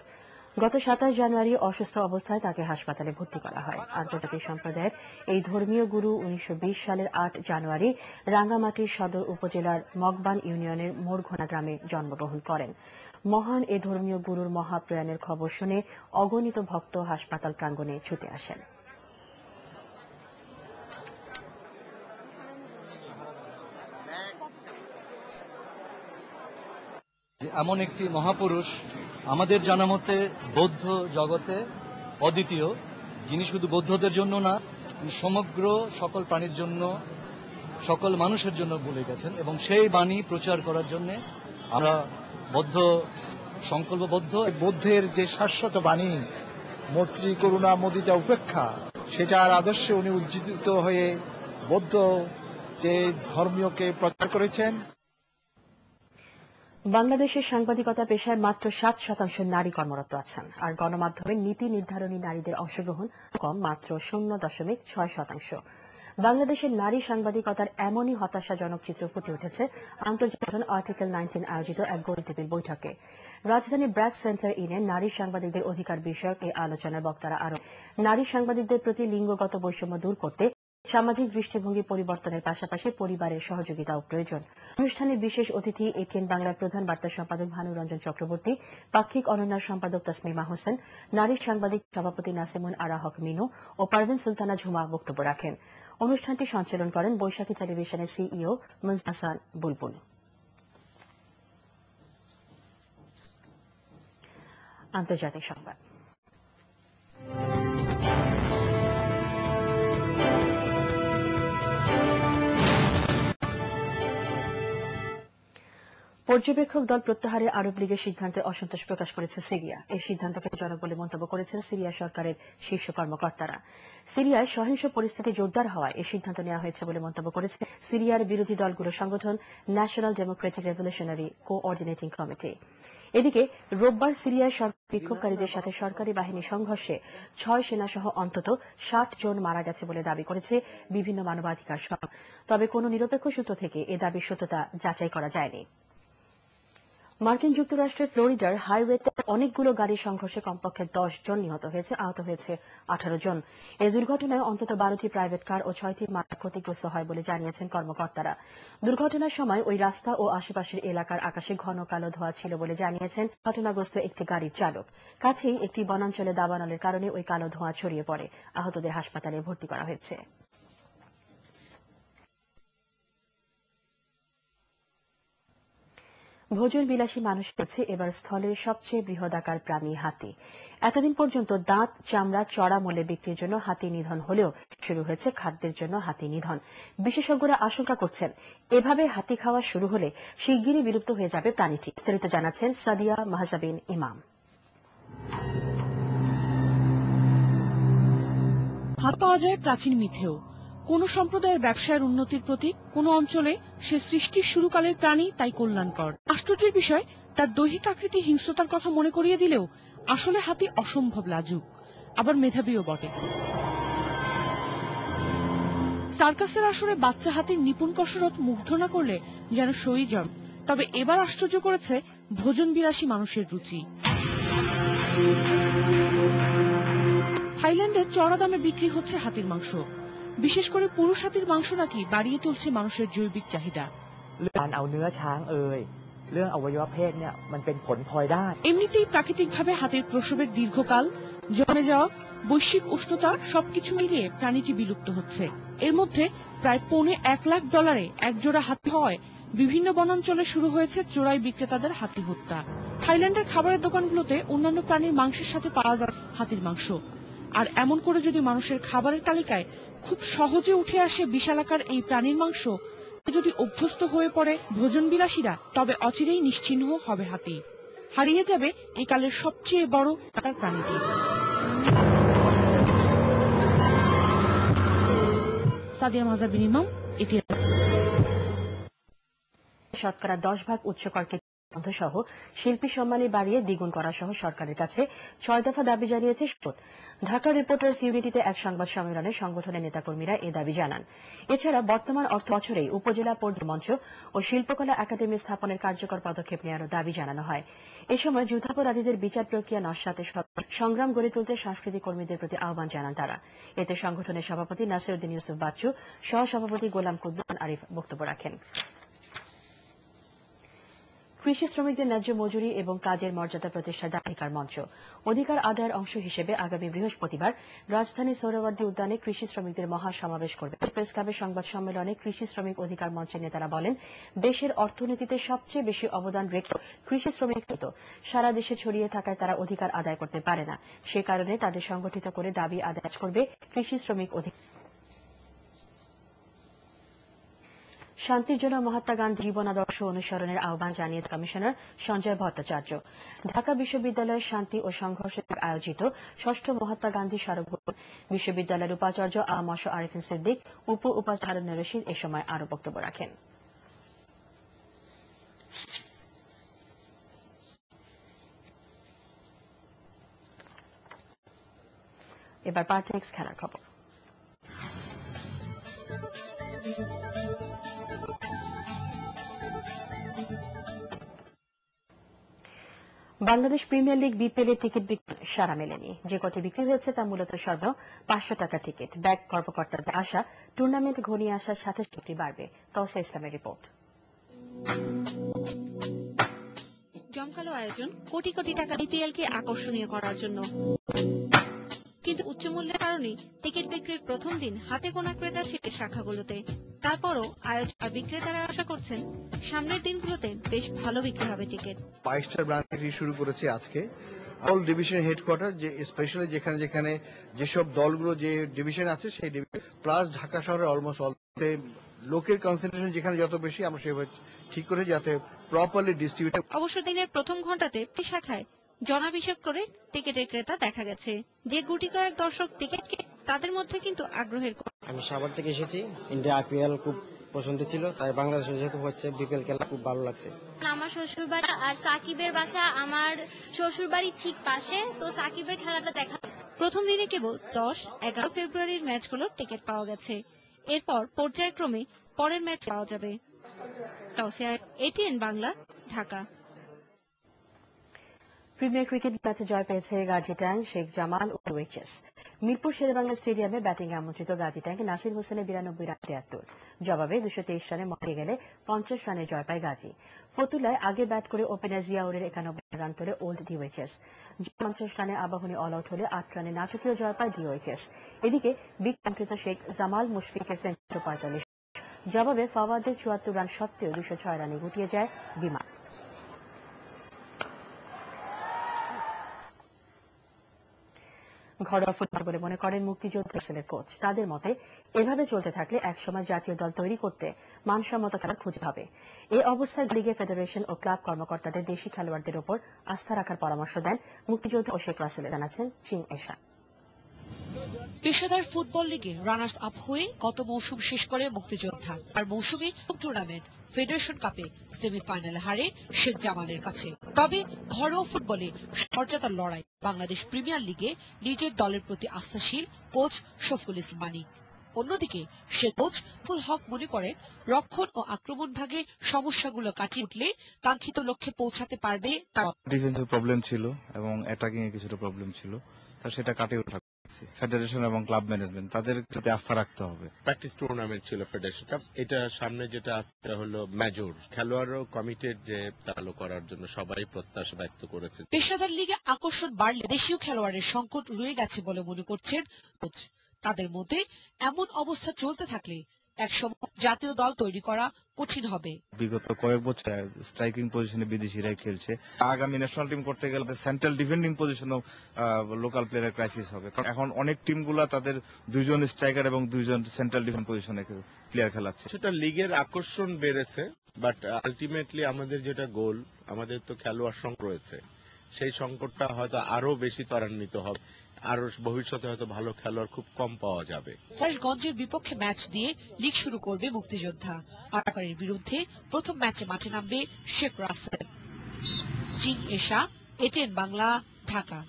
[SPEAKER 1] গত 27 জানুয়ারি অসুস্থ অবস্থায় তাকে হাসপাতালে ভর্তি করা হয়। আন্তর্জাতিক সম্প্রদায়ের এই ধর্মীয় গুরু 1920 সালের 8 জানুয়ারি রাঙ্গামাটির সদর উপজেলার মগবান ইউনিয়নের মোরঘোনা গ্রামে জন্মগ্রহণ করেন। মহান এ ধর্মীয় গুরুর মহাপ্রয়াণের খবর শুনে অগণিত ভক্ত হাসপাতাল প্রাঙ্গণে ছুটে আসেন।
[SPEAKER 19] এমন একটি মহাপুরুষ আমাদের জানা মতে বৌদ্ধ জগতে অদ্বিতীয়, যিনি শুধু বৌদ্ধদের জন্য না, সমগ্র সকল প্রাণীর জন্য, সকল মানুষের জন্য বলে গেছেন এবং সেই বাণী প্রচার করার জন্য আমরা বৌদ্ধ সংকল্পবদ্ধ।
[SPEAKER 11] বৌদ্ধের যে শাশ্বত বাণী মৈত্রী, করুণা, মুদিতা, উপেক্ষা, সেটার আদর্শে উনি উজ্জীবিত হয়ে বৌদ্ধ যে ধর্মীয়কে প্রচার করেছেন।
[SPEAKER 1] বাংলাদেশের সাংবাদিকতা পেশায় মাত্র 7% নারী কর্মরত আছেন, আর গণমাধ্যমের নীতি নির্ধারণী নারীদের অংশগ্রহণ কম, মাত্র 0.6%। বাংলাদেশের নারী সাংবাদিকতার এমনই হতাশাজনক চিত্র ফুটে উঠেছে আন্তর্জাতিক আর্টিকেল 19 আয়োজিত এক গোলটেবিল বৈঠকে। রাজধানীর ব্র্যাক সেন্টার ইনে নারী সাংবাদিকদের অধিকার বিষয়ক এই আলোচনায় বক্তারা আরো নারী সাংবাদিকদের প্রতি লিঙ্গগত বৈষম্য দূর করতে সামাজিক দৃষ্টিভঙ্গি পরিবর্তনের পাশাপাশি পরিবারের সহযোগিতাও প্রয়োজন। অনুষ্ঠানে বিশেষ অতিথি এটিএন বাংলার প্রধান বার্তা সম্পাদক ভানু রঞ্জন চক্রবর্তী, পাক্ষিক অনন্যার সম্পাদক তাসমিমা হোসেন, নারী সাংবাদিক সভাপতি নাসিমুন আরা হক মিনু ও পারভিন সুলতানা ঝুমা বক্তব্য রাখেন। অনুষ্ঠানটি সঞ্চালন করেন বৈশাখী টেলিভিশনের সিইও মুনজির হাসান বুলবুল। আন্তর্জাতিক সংবাদ। পর্যবেক্ষক দল প্রত্যাহারের আরব লীগের সিদ্ধান্তে অসন্তোষ প্রকাশ করেছে সিরিয়া। এই সিদ্ধান্তকে জনক বলে মন্তব্য করেছেন সিরিয়া সরকারের শীর্ষ কর্মকর্তারা। সিরিয়ায় সহিংস পরিস্থিতি জোরদার হওয়ায় এই সিদ্ধান্ত নেওয়া হয়েছে বলে মন্তব্য করেছে সিরিয়ার বিরোধী দলগুলোর সংগঠন national Democratic revolutionary coordinating committee. এদিকে রোববার সিরিয়ায় বিক্ষোভকারীদের সাথে সরকারি বাহিনী সংঘর্ষে 6 সেনাসহ অন্তত 60 জন মারা গেছে বলে দাবি করেছে বিভিন্ন মানবাধিকার সংগঠন। তবে কোনো নিরপেক্ষ সূত্র থেকে এ দাবির সত্যতা যাচাই করা যায়নি। মার্কিন যুক্তরাষ্ট্রের ফ্লোরিডার হাইওয়েতে অনেকগুলো গাড়ির সংঘর্ষে কমপক্ষে 10 জন নিহত হয়েছে, আহত হয়েছে 18 জন। এই দুর্ঘটনায় অন্তত 12টি প্রাইভেট কার ও 6টি মার্কেট ক্ষতিগ্রস্ত হয় বলে জানিয়েছেন কর্মকর্তারা। দুর্ঘটনার সময় ওই রাস্তা ও আশেপাশের এলাকার আকাশে ঘন কালো ধোঁয়া ছিল বলে জানিয়েছেন ঘটনাগ্রস্ত একটি গাড়ির চালক। কাছেই একটি বনাঞ্চলে দাবানলের কারণে ওই কালো ধোঁয়া ছড়িয়ে পড়ে। আহতদের হাসপাতালে ভর্তি করা হয়েছে। ভোজন বিলাসী মানুষের কাছে এবার স্থলের সবচেয়ে বৃহদাকার প্রাণী হাতি। এতদিন পর্যন্ত দাঁত, চামড়া, চড়া মূল্যে বিক্রির জন্য হাতি নিধন হলেও শুরু হয়েছে খাদ্যের জন্য হাতি নিধন। বিশেষজ্ঞরা আশঙ্কা করছেন, এভাবে হাতি খাওয়া শুরু হলে শিগগিরই বিলুপ্ত হয়ে যাবে প্রাণীটি। বিস্তারিত জানাচ্ছেন সাদিয়া মাহজাবিন ইমাম।
[SPEAKER 20] হাত পাওয়া যায় প্রাচীন মিথেও। কোন সম্প্রদায়ের ব্যবসায়ের উন্নতির প্রতীক, কোন অঞ্চলে সে সৃষ্টির শুরুকালের প্রাণী, তাই কল্যাণকর। আশ্চর্যের বিষয়, তার দৈহিক আকৃতি হিংস্রতার কথা মনে করিয়ে দিলেও আসলে হাতি অসম্ভব লাজুক, আবার মেধাবীও বটে। সার্কাসের আসরে বাচ্চা হাতির নিপুণ কসরত মুগ্ধ না করলে যেন সই যাবে। তবে এবার আশ্চর্য করেছে ভোজন বিলাসী মানুষের রুচি। থাইল্যান্ডে চড়া দামে বিক্রি হচ্ছে হাতির মাংস। বিশেষ করে পুরুষ হাতির মাংস নাকি বাড়িয়ে তুলছে মানুষের জৈবিক চাহিদা। এমনিতেই প্রাকৃতিকভাবে হাতির প্রসবের দীর্ঘকাল, জমে যাওয়া বৈশ্বিক উষ্ণতা সবকিছু মিলিয়ে প্রাণীটি বিলুপ্ত হচ্ছে। এর মধ্যে প্রায় $1,00,000 একজোড়া হাতি হওয়ায় বিভিন্ন বনাঞ্চলে শুরু হয়েছে চোরাই বিক্রেতাদের হাতি হত্যা। থাইল্যান্ডের খাবারের দোকানগুলোতে অন্যান্য প্রাণীর মাংসের সাথে পাওয়া যায় হাতির মাংস। আর এমন করে যদি মানুষের খাবারের তালিকায় খুব সহজে উঠে আসে বিশালাকার এই প্রাণীর মাংস, যদি অভ্যস্ত হয়ে পড়ে ভোজন বিলাসীরা, তবে অচিরেই নিশ্চিহ্ন হবে হাতি। হারিয়ে যাবে এই কালের সবচেয়ে বড় টাকার প্রাণীটি। সাদিয়া মাহজাবিন ইমাম, ইতিহাস।
[SPEAKER 1] শতকরা 10% উচ্চকরকে বন্ধ সহ শিল্পী সম্মানী বাড়িয়ে দ্বিগুণ করা সহ সরকারের কাছে 6 দফা দাবি জানিয়েছে শিল্প। ঢাকা রিপোর্টার্স ইউনিটিতে এক সংবাদ সম্মেলনে সংগঠনের নেতাকর্মীরা এ দাবি জানান। এছাড়া বর্তমান অর্থ বছরেই উপজেলা পর্যায় মঞ্চ ও শিল্পকলা একাডেমি স্থাপনের কার্যকর পদক্ষেপ নেওয়ারও দাবি জানানো হয়। এ সময় যুদ্ধাপরাধীদের বিচার প্রক্রিয়া নস্যাতে সংগ্রাম গড়ে তুলতে সাংস্কৃতিক কর্মীদের প্রতি আহ্বান জানান তারা। এতে সংগঠনের সভাপতি নাসিরউদ্দিন ইউসুফ বাচ্চু, সহসভাপতি গোলাম কুদ্দুমান আরিফ বক্তব্য রাখেন। কৃষি শ্রমিকদের ন্যায্য মজুরি এবং কাজের মর্যাদা প্রতিষ্ঠার অধিকার মঞ্চ অধিকার আদায়ের অংশ হিসেবে আগামী বৃহস্পতিবার রাজধানী সোহরাওয়ার্দী উদ্যানে কৃষি শ্রমিকদের মহাসমাবেশ করবে। প্রেস ক্লাবের সংবাদ সম্মেলনে কৃষি শ্রমিক অধিকার মঞ্চের নেতারা বলেন, দেশের অর্থনীতিতে সবচেয়ে বেশি অবদান রেখে কৃষি শ্রমিক সারা দেশে ছড়িয়ে থাকায় তারা অধিকার আদায় করতে পারে না। সে কারণে তাদের সংগঠিত করে দাবি আদায় করবে কৃষি শ্রমিক অধিকার। শান্তির জন্য মহাত্মা গান্ধী জীবন আদর্শ অনুসরণের আহ্বান জানিয়ে কমিশনার সঞ্জয় ভট্টাচার্য। ঢাকা বিশ্ববিদ্যালয়ের শান্তি ও সংঘর্ষ আয়োজিত 6ষ্ঠ মহাত্মা গান্ধী স্মারক বিশ্ববিদ্যালয়ের উপাচার্য আ.ম.শ. আরিফিন সিদ্দিক, উপাচার্য হারুন রশিদ এ সময় আরো বক্তব্য রাখেন। এবার পার্টিক্স খেলার খবর। বাংলাদেশ প্রিমিয়ার লিগ বিপিএল এর টিকিট বিক্রি সারা মেলেনি। যে কটি বিক্রি হয়েছে তা মূলত সর্বনিম্ন 500 টাকা টিকিট। ব্যাগ কর্মকর্তাদের আশা, টুর্নামেন্ট ঘনিয়ে আসার সাথে বিক্রি বাড়বে। তৌসা ইসলামের রিপোর্ট।
[SPEAKER 21] জমকালো আয়োজন কোটি কোটি টাকা বিপিএল কে আকর্ষণীয় করার জন্য, কিন্তু উচ্চ মূল্যের কারণে টিকিট বিক্রির প্রথম দিন হাতে গোনা ক্রেতা ছিল শাখাগুলোতে। তারপরও আয়োজক আর বিক্রেতারা আশা করছেন সামনের দিনগুলোতে বেশ ভালো বিক্রি হবে টিকিট।
[SPEAKER 22] 22টা ব্রাঞ্চ শুরু করেছে আজকে। অল ডিভিশনের হেডকোয়ার্টার, যে স্পেশালি যেখানে যেখানে যেসব দলগুলো যে ডিভিশন আছে সেই ডিভিশন প্লাস ঢাকা শহরের অলমোস্ট অল লোকের কনসেন্ট্রেশন যেখানে যত বেশি আমরা সেভাবে ঠিক করে যাতে প্রপারলি ডিস্ট্রিবিউট।
[SPEAKER 21] অবশ্য দিনের প্রথম ঘন্টাতে শাখায় জনাভিষেক করে টিকিটের ক্রেতা দেখা গেছে। যে গুটি কয়েক দর্শক টিকিটকে তাদের মধ্যে কিন্তু আগ্রহের।
[SPEAKER 23] আমি সাভার থেকে এসেছি, ইন্ডিয়া আইপিএল খুব পছন্দ ছিল, তাই বাংলাদেশে যেহেতু হচ্ছে বিপিএল খেলা খুব ভালো লাগছে।
[SPEAKER 24] আমার শ্বশুর বাড়ি আর সাকিবের বাসা আমার শ্বশুর বাড়ির ঠিক পাশে, তো সাকিবের খেলাটা দেখা।
[SPEAKER 21] প্রথম দিনে কেবল 10-11 ফেব্রুয়ারির ম্যাচগুলোর টিকিট পাওয়া গেছে। এরপর পর্যায়ক্রমে পরের ম্যাচ পাওয়া যাবে। Tausia, ATN Bangla, Dhaka.
[SPEAKER 1] Premier cricket ম্যাচে জয় পেয়েছে গাজী ট্যাং, শেখ জামাল ও ওয়েচেস। মিরপুর শেরেবাংলা স্টেডিয়ামে ব্যাটিংয়ে আমন্ত্রিত গাজী ট্যাঙ্কে নাসির হোসেনের 92 রান 73। জবাবে 223 রানে মরে গেলে 50 রানে জয় পায় গাজী। ফতুল্লায় আগে ব্যাট করে ওপেনার জিয়াউরের 91 রান তোলে ওল্ড ডিওএইচএস। 50 রানে আবাহনী অল আউট হলে 8 রানে নাটকীয় জয় পায় ডিওএইচএস। এদিকে বিগ আমন্ত্রিত শেখ জামাল মুশফিকের সেঞ্চুরি 45। জবাবে ফাওয়াদের 74 রান সত্ত্বেও 206 রানে গুটিয়ে যায় বিমান। ঘরোয়া ফুটবল বলে মনে করেন মুক্তিযোদ্ধা সেলের কোচ। তাদের মতে এভাবে চলতে থাকলে একসময় জাতীয় দল তৈরি করতে মানসম্মত খেলা খুঁজে হবে। এই অবস্থায় লিগে ফেডারেশন ও ক্লাব কর্মকর্তাদের দেশি খেলোয়াড়দের উপর আস্থা রাখার পরামর্শ দেন মুক্তিযোদ্ধা ও শেখ রাসেল, জানাচ্ছেন চিং এশা।
[SPEAKER 2] পেশাদার ফুটবল লিগে রানার্স আপ হয়ে গত মৌসুম শেষ করে মুক্তিযোদ্ধা, আর মৌসুমে টুর্নামেন্ট ফেডারেশন কাপে সেমিফাইনালে হারে শেখ জামালের কাছে। তবে ঘরোয়া ফুটবলে মর্যাদার লড়াই বাংলাদেশ প্রিমিয়ার লিগে নিজের দলের প্রতি আস্থাশীল কোচ শফিকুল ইসলাম মানিক। অন্যদিকে সে কোচ ফুল হক মনে করেন রক্ষণ ও আক্রমণ ভাগে সমস্যাগুলো কাটিয়ে উঠলে কাঙ্ক্ষিত লক্ষ্যে পৌঁছাতে পারবে। তার
[SPEAKER 4] ডিফেন্সিভ প্রবলেম ছিল এবং অ্যাটাকিং এ কিছুটা প্রবলেম ছিল, তা সেটা কাটিয়ে ওঠা ফেডারেশন এবং ক্লাব ম্যানেজমেন্ট তাদের প্রতি আস্থা রাখতে হবে।
[SPEAKER 5] প্র্যাকটিস টুর্নামেন্ট ছিল ফেডারেশন কাপ, এটা সামনে যেটা আছে হলো মেজর। খেলোয়াড়ও কমিটেড যে চালু করার জন্য সবাই প্রত্যাশা ব্যক্ত করেছে।
[SPEAKER 2] পেশাদার লিগে আকর্ষণ বাড়লে দেশীয় খেলোয়াড়ের সংকট রয়ে গেছে বলে মনে করছেন কোচ। তাদের মধ্যে এমন অবস্থা চলতে থাকলে একসময় জাতীয় দল তৈরি করা কঠিন হবে।
[SPEAKER 4] বিগত কয়েক বছর স্ট্রাইকিং পজিশনে বিদেশিরাই খেলছে। আগামী ন্যাশনাল টিম করতে গেলে সেন্ট্রাল ডিফেন্ডিং পজিশনও লোকাল প্লেয়ারের ক্রাইসিস হবে, কারণ এখন অনেক টিমগুলা তাদের 2 জন স্ট্রাইকার এবং 2 জন সেন্ট্রাল ডিফেন্স পজিশনে প্লেয়ার খেলাচ্ছে।
[SPEAKER 5] সেটা লিগের আকর্ষণ বেড়েছে, বাট আলটিমেটলি আমাদের যেটা গোল, আমাদের তো খেলোয়াড় সংকট রয়েছে, সেই সংকটটা হয়তো আরো বেশি ত্বরান্বিত হবে। আর ভবিষ্যতে হয়তো ভালো খেলোয়াড় খুব কম পাওয়া যাবে।
[SPEAKER 2] ফরাসগঞ্জের বিপক্ষে ম্যাচ দিয়ে লিগ শুরু করবে মুক্তিযোদ্ধা। আরাকানের বিরুদ্ধে প্রথম ম্যাচে মাঠে নামবে শেখ রাসেল। চিং এশা, এটিএন বাংলা, ঢাকা।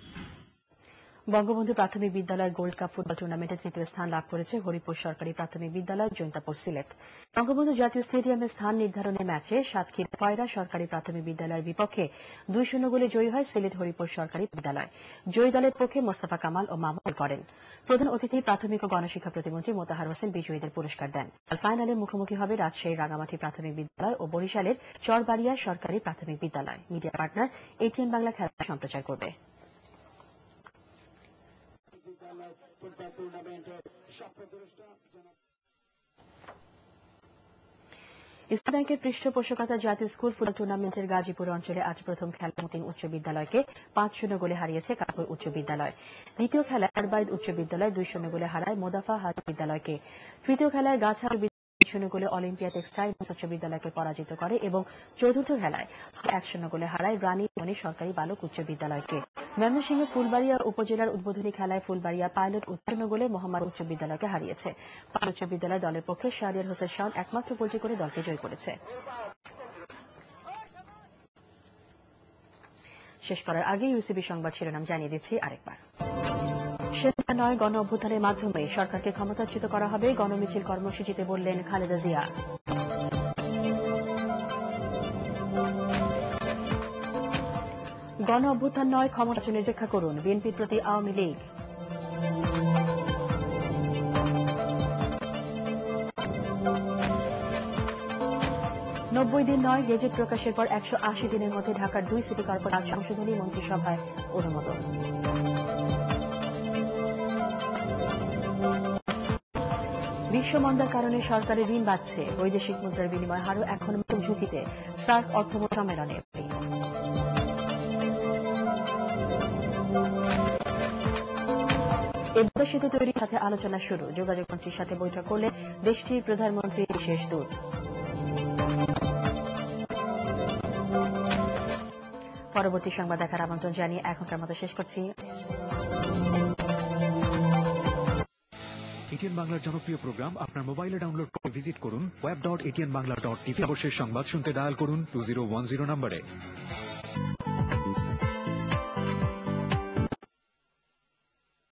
[SPEAKER 1] বঙ্গবন্ধু প্রাথমিক বিদ্যালয় গোল্ড কাপ ফুটবল টুর্নামেন্টে তৃতীয় স্থান লাভ করেছে হরিপুর সরকারি প্রাথমিক বিদ্যালয়, জৈন্তাপুর, সিলেট। বঙ্গবন্ধু জাতীয় স্টেডিয়ামে স্থান নির্ধারণের ম্যাচে সাতক্ষীরা কয়রা সরকারি প্রাথমিক বিদ্যালয়ের বিপক্ষে 2-0 গোলে জয়ী হয় সিলেট হরিপুর সরকারি বিদ্যালয়। জয়ী দলের পক্ষে মোস্তফা কামাল ও মামুন করেন। প্রধান অতিথি প্রাথমিক ও গণশিক্ষা প্রতিমন্ত্রী মোতাহার হোসেন বিজয়ীদের পুরস্কার দেন। ফাইনালে মুখোমুখি হবে রাজশাহীর রাঙামাটি প্রাথমিক বিদ্যালয় ও বরিশালের চরবাড়িয়া সরকারি প্রাথমিক বিদ্যালয়। মিডিয়া পার্টনার এটিএন বাংলা খেলা সম্প্রচার করবে। ইসলাম ব্যাংকের পৃষ্ঠপোষকতায় জাতীয় স্কুল ফুটবল টুর্নামেন্টের গাজীপুর অঞ্চলে আজ প্রথম খেলা মতিন উচ্চ বিদ্যালয়কে 5-0 গোলে হারিয়েছে কাপুর উচ্চ বিদ্যালয়। দ্বিতীয় খেলায় আরবাইদ উচ্চ বিদ্যালয় 2-0 গোলে হারায় মোদাফা হাজি বিদ্যালয়কে। তৃতীয় খেলায় গাছাড় 2-0 গোলে অলিম্পিয়া টেক্সটাইল উচ্চ বিদ্যালয়কে পরাজিত করে এবং চতুর্থ খেলায় 1-0 গোলে হারায় রানী মণি সরকারি বালক উচ্চ বিদ্যালয়কে। ময়মনসিংহের ফুলবাড়িয়া উপজেলার উদ্বোধনী খেলায় ফুলবাড়িয়া পাইলট 1-0 গোলে মোহাম্মদ উচ্চ বিদ্যালয়কে হারিয়েছে। পাইলট উচ্চ বিদ্যালয় দলের পক্ষে শাহরিয়ার হোসেন শাওন একমাত্র গোলটি করে দলকে জয় করেছে। শেষ করার আগে ইউসিবি সংবাদ শিরোনাম জানিয়ে দিচ্ছি আরেকবার। সেনা নয়, গণ অভ্যুত্থানের মাধ্যমে সরকারকে ক্ষমতাচ্যুত করা হবে, গণমিছিল কর্মসূচিতে বললেন খালেদা জিয়া। গণ অভ্যুত্থান নয়, ক্ষমতা নিরপেক্ষা করুন, বিএনপির প্রতি আওয়ামী লীগ। নব্বই দিন নয়, গেজেট প্রকাশের পর 180 দিনের মধ্যে ঢাকার 2 সিটি কর্পোরেশন সংশোধনী মন্ত্রিসভায় অনুমোদন। বিশ্ব মন্দার কারণে সরকারের ঋণ বাড়ছে, বৈদেশিক মুদ্রার বিনিময় হারও এখন ঝুঁকিতে, সার্ক অর্থমন্ত্রী সম্মেলনে। এবার সেতু তৈরির সাথে আলোচনা শুরু, যোগাযোগ মন্ত্রীর সাথে বৈঠক করলেন দেশটির প্রধানমন্ত্রী বিশেষ দূত। পরবর্তী সংবাদ দেখার আমন্ত্রণ জানিয়ে এখনকার মতো শেষ করছি।
[SPEAKER 7] এটিএন বাংলার জনপ্রিয় প্রোগ্রাম আপনার মোবাইলে ডাউনলোড করে ভিজিট করুন web.atnbangla.tv। সর্বশেষ সংবাদ শুনতে ডায়াল করুন 2010 নম্বরে।